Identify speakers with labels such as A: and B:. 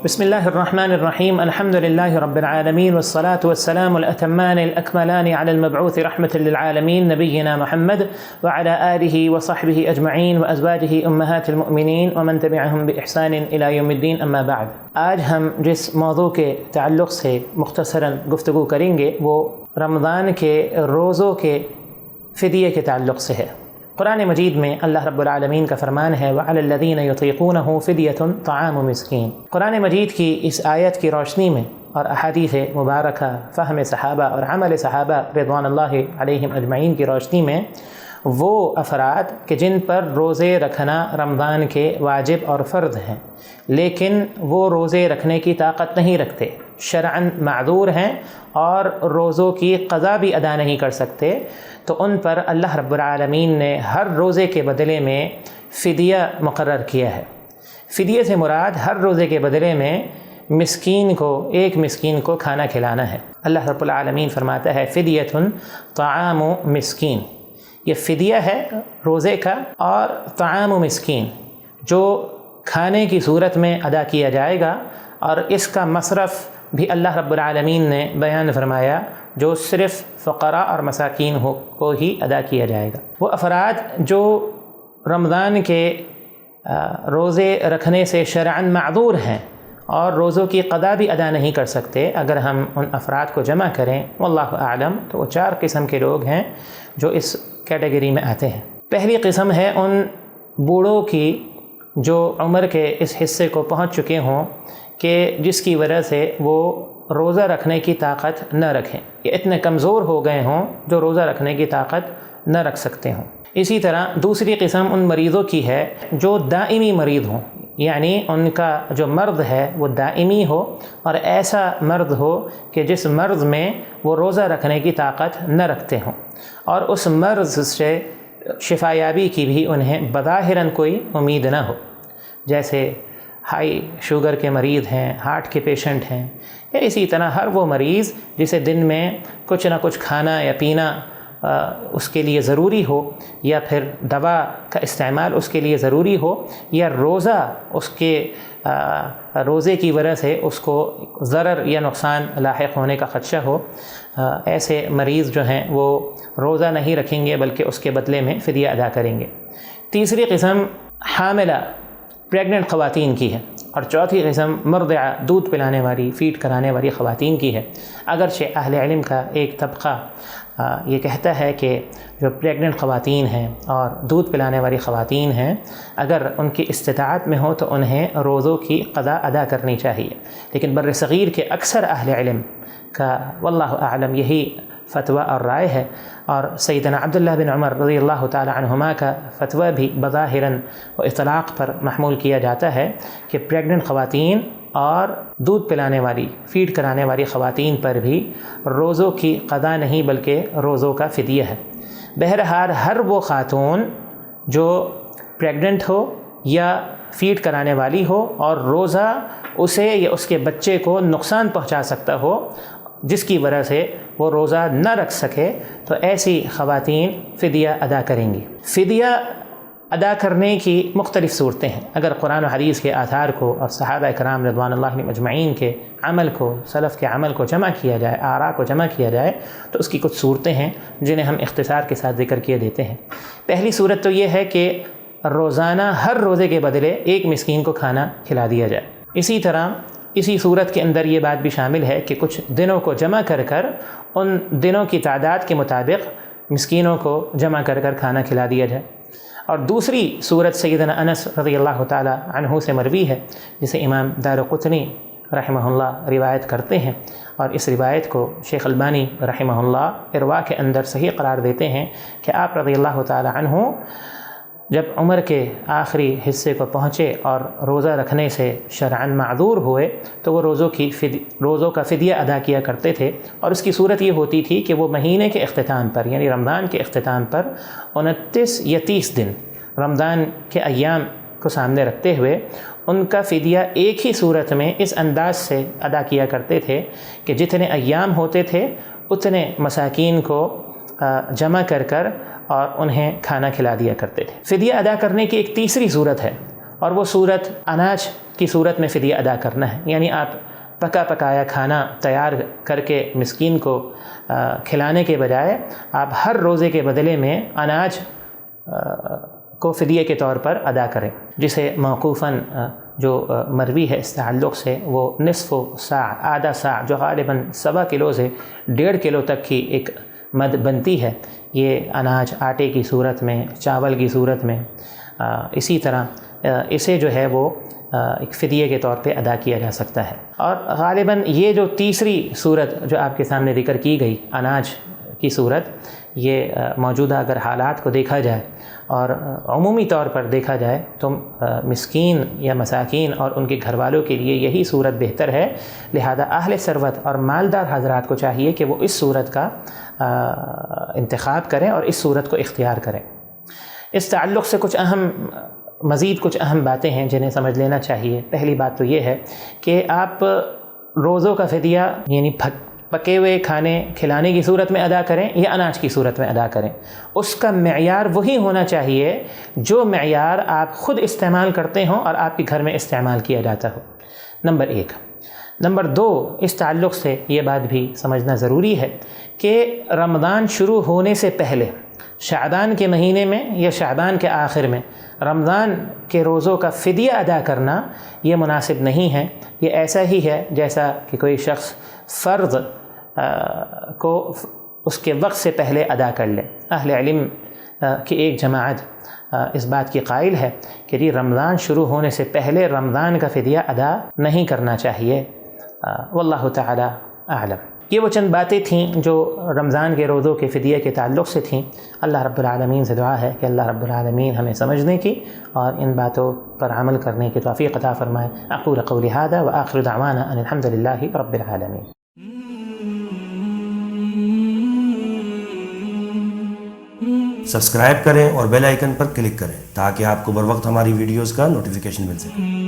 A: بسم اللہ الرحمن الرحیم الحمد للہ رب العالمین والصلاة والسلام الأتمان الأكملان على المبعوث رحمة للعالمین نبینا محمد وعلى آلہ وصحبہ اجمعین وازواجہ امہات المؤمنین ومن تبعہم بإحسان إلى یوم الدین اما بعد۔ آج ہم جس موضوع کے تعلق سے مختصراً گفتگو کریں گے وہ رمضان کے روزوں کے فدیے کے تعلق سے ہے۔ قرآن مجید میں اللہ رب العالمین کا فرمان ہے وَعَلَى الَّذِينَ يُطِيقُونَهُ فِدْيَةٌ طَعَامُ مِسْكِينٍ۔ قرآن مجید کی اس آیت کی روشنی میں اور احادیث مبارکہ، فہم صحابہ اور عمل صحابہ رضوان اللہ علیہم اجمعین کی روشنی میں وہ افراد کہ جن پر روزے رکھنا رمضان کے واجب اور فرض ہیں لیکن وہ روزے رکھنے کی طاقت نہیں رکھتے، شرعاً معذور ہیں اور روزوں کی قضا بھی ادا نہیں کر سکتے، تو ان پر اللہ رب العالمین نے ہر روزے کے بدلے میں فدیہ مقرر کیا ہے۔ فدیے سے مراد ہر روزے کے بدلے میں ایک مسکین کو کھانا کھلانا ہے۔ اللہ رب العالمین فرماتا ہے فدیۃ طعام مسکین، یہ فدیہ ہے روزے کا اور طعام مسکین جو کھانے کی صورت میں ادا کیا جائے گا، اور اس کا مصرف بھی اللہ رب العالمین نے بیان فرمایا جو صرف فقراء اور مساکین کو ہی ادا کیا جائے گا۔ وہ افراد جو رمضان کے روزے رکھنے سے شرعاً معذور ہیں اور روزوں کی قضا بھی ادا نہیں کر سکتے، اگر ہم ان افراد کو جمع کریں واللہ اعلم تو وہ 4 قسم کے لوگ ہیں جو اس کیٹیگری میں آتے ہیں۔ پہلی قسم ہے ان بوڑھوں کی جو عمر کے اس حصے کو پہنچ چکے ہوں کہ جس کی وجہ سے وہ روزہ رکھنے کی طاقت نہ رکھیں، یہ اتنے کمزور ہو گئے ہوں جو روزہ رکھنے کی طاقت نہ رکھ سکتے ہوں۔ اسی طرح دوسری قسم ان مریضوں کی ہے جو دائمی مریض ہوں، یعنی ان کا جو مرض ہے وہ دائمی ہو اور ایسا مرض ہو کہ جس مرض میں وہ روزہ رکھنے کی طاقت نہ رکھتے ہوں، اور اس مرض سے شفا یابی کی بھی انہیں بظاہراً کوئی امید نہ ہو، جیسے ہائی شوگر کے مریض ہیں، ہارٹ کے پیشنٹ ہیں، یا اسی طرح ہر وہ مریض جسے دن میں کچھ نہ کچھ کھانا یا پینا اس کے لیے ضروری ہو، یا پھر دوا کا استعمال اس کے لیے ضروری ہو، یا روزے کی وجہ سے اس کو ضرر یا نقصان لاحق ہونے کا خدشہ ہو، ایسے مریض جو ہیں وہ روزہ نہیں رکھیں گے بلکہ اس کے بدلے میں فدیہ ادا کریں گے۔ تیسری قسم حاملہ پریگننٹ خواتین کی ہے، اور چوتھی قسم مرضعہ دودھ پلانے والی فیڈ کرانے والی خواتین کی ہے۔ اگرچہ اہل علم کا ایک طبقہ یہ کہتا ہے کہ جو پریگننٹ خواتین ہیں اور دودھ پلانے والی خواتین ہیں اگر ان کی استطاعت میں ہو تو انہیں روزوں کی قضا ادا کرنی چاہیے، لیکن بر صغیر کے اکثر اہل علم کا واللہ اعلم یہی فتویٰ اور رائے ہے، اور سیدنا عبداللہ بن عمر رضی اللہ تعالی عنہما کا فتویٰ بھی بظاہراً و اطلاق پر محمول کیا جاتا ہے کہ پریگننٹ خواتین اور دودھ پلانے والی فیڈ کرانے والی خواتین پر بھی روزوں کی قضا نہیں بلکہ روزوں کا فدیہ ہے۔ بہرحال ہر وہ خاتون جو پریگننٹ ہو یا فیڈ کرانے والی ہو اور روزہ اسے یا اس کے بچے کو نقصان پہنچا سکتا ہو جس کی وجہ سے وہ روزہ نہ رکھ سکے، تو ایسی خواتین فدیہ ادا کریں گی۔ فدیہ ادا کرنے کی مختلف صورتیں ہیں۔ اگر قرآن و حدیث کے آثار کو اور صحابہ کرام رضوان اللہ مجمعین کے عمل کو، سلف کے عمل کو جمع کیا جائے، آراء کو جمع کیا جائے تو اس کی کچھ صورتیں ہیں جنہیں ہم اختصار کے ساتھ ذکر کیے دیتے ہیں۔ پہلی صورت تو یہ ہے کہ روزانہ ہر روزے کے بدلے ایک مسکین کو کھانا کھلا دیا جائے۔ اسی طرح اسی صورت کے اندر یہ بات بھی شامل ہے کہ کچھ دنوں کو جمع کر ان دنوں کی تعداد کے مطابق مسکینوں کو جمع کر کھانا کھلا دیا جائے۔ اور دوسری صورت سیدنا انس رضی اللہ تعالی عنہ سے مروی ہے، جسے امام دارقطنی رحمہ اللہ روایت کرتے ہیں، اور اس روایت کو شیخ البانی رحمہ اللہ ارواء کے اندر صحیح قرار دیتے ہیں کہ آپ رضی اللہ تعالی عنہ جب عمر کے آخری حصے کو پہنچے اور روزہ رکھنے سے شرعاً معذور ہوئے تو وہ روزوں کا فدیہ ادا کیا کرتے تھے، اور اس کی صورت یہ ہوتی تھی کہ وہ مہینے کے اختتام پر یعنی رمضان کے اختتام پر 29 یا 30 دن رمضان کے ایام کو سامنے رکھتے ہوئے ان کا فدیہ ایک ہی صورت میں اس انداز سے ادا کیا کرتے تھے کہ جتنے ایام ہوتے تھے اتنے مساکین کو جمع کر اور انہیں کھانا کھلا دیا کرتے تھے۔ فدیہ ادا کرنے کی ایک تیسری صورت ہے، اور وہ صورت اناج کی صورت میں فدیہ ادا کرنا ہے، یعنی آپ پکا پکایا کھانا تیار کر کے مسکین کو کھلانے کے بجائے آپ ہر روزے کے بدلے میں اناج کو فدیے کے طور پر ادا کریں، جسے موقوفاً جو مروی ہے اس تعلق سے وہ نصف ساع، آدھا ساع، جو غالباً 1.25 کلو سے 1.5 کلو تک کی ایک مد بنتی ہے، یہ اناج آٹے کی صورت میں، چاول کی صورت میں، اسی طرح اسے جو ہے وہ ایک فدیے کے طور پہ ادا کیا جا سکتا ہے۔ اور غالباً یہ جو تیسری صورت جو آپ کے سامنے ذکر کی گئی، اناج کی صورت، یہ موجودہ اگر حالات کو دیکھا جائے اور عمومی طور پر دیکھا جائے تو مسکین یا مساکین اور ان کے گھر والوں کے لیے یہی صورت بہتر ہے، لہذا اہل ثروت اور مالدار حضرات کو چاہیے کہ وہ اس صورت کا انتخاب کریں اور اس صورت کو اختیار کریں۔ اس تعلق سے مزید کچھ اہم باتیں ہیں جنہیں سمجھ لینا چاہیے۔ پہلی بات تو یہ ہے کہ آپ روزوں کا فدیہ یعنی پکے ہوئے کھانے کھلانے کی صورت میں ادا کریں یا اناج کی صورت میں ادا کریں، اس کا معیار وہی ہونا چاہیے جو معیار آپ خود استعمال کرتے ہوں اور آپ کے گھر میں استعمال کیا جاتا ہو، نمبر 1۔ نمبر 2، اس تعلق سے یہ بات بھی سمجھنا ضروری ہے کہ رمضان شروع ہونے سے پہلے شعبان کے مہینے میں یا شعبان کے آخر میں رمضان کے روزوں کا فدیہ ادا کرنا یہ مناسب نہیں ہے۔ یہ ایسا ہی ہے جیسا کہ کوئی شخص فرض کو اس کے وقت سے پہلے ادا کر لے۔ اہل علم کی ایک جماعت اس بات کی قائل ہے کہ یہ رمضان شروع ہونے سے پہلے رمضان کا فدیہ ادا نہیں کرنا چاہیے، واللہ تعالی اعلم۔ یہ وہ چند باتیں تھیں جو رمضان کے روزوں کے فدیہ کے تعلق سے تھیں۔ اللہ رب العالمین سے دعا ہے کہ اللہ رب العالمین ہمیں سمجھنے کی اور ان باتوں پر عمل کرنے کی توفیق عطا فرمائے۔ اقول قولی ھذا وآخر دعوانا ان الحمد للہ رب العالمین۔
B: سبسکرائب کریں اور بیل آئیکن پر کلک کریں تاکہ آپ کو بر وقت ہماری ویڈیوز کا نوٹیفیکیشن مل سکے۔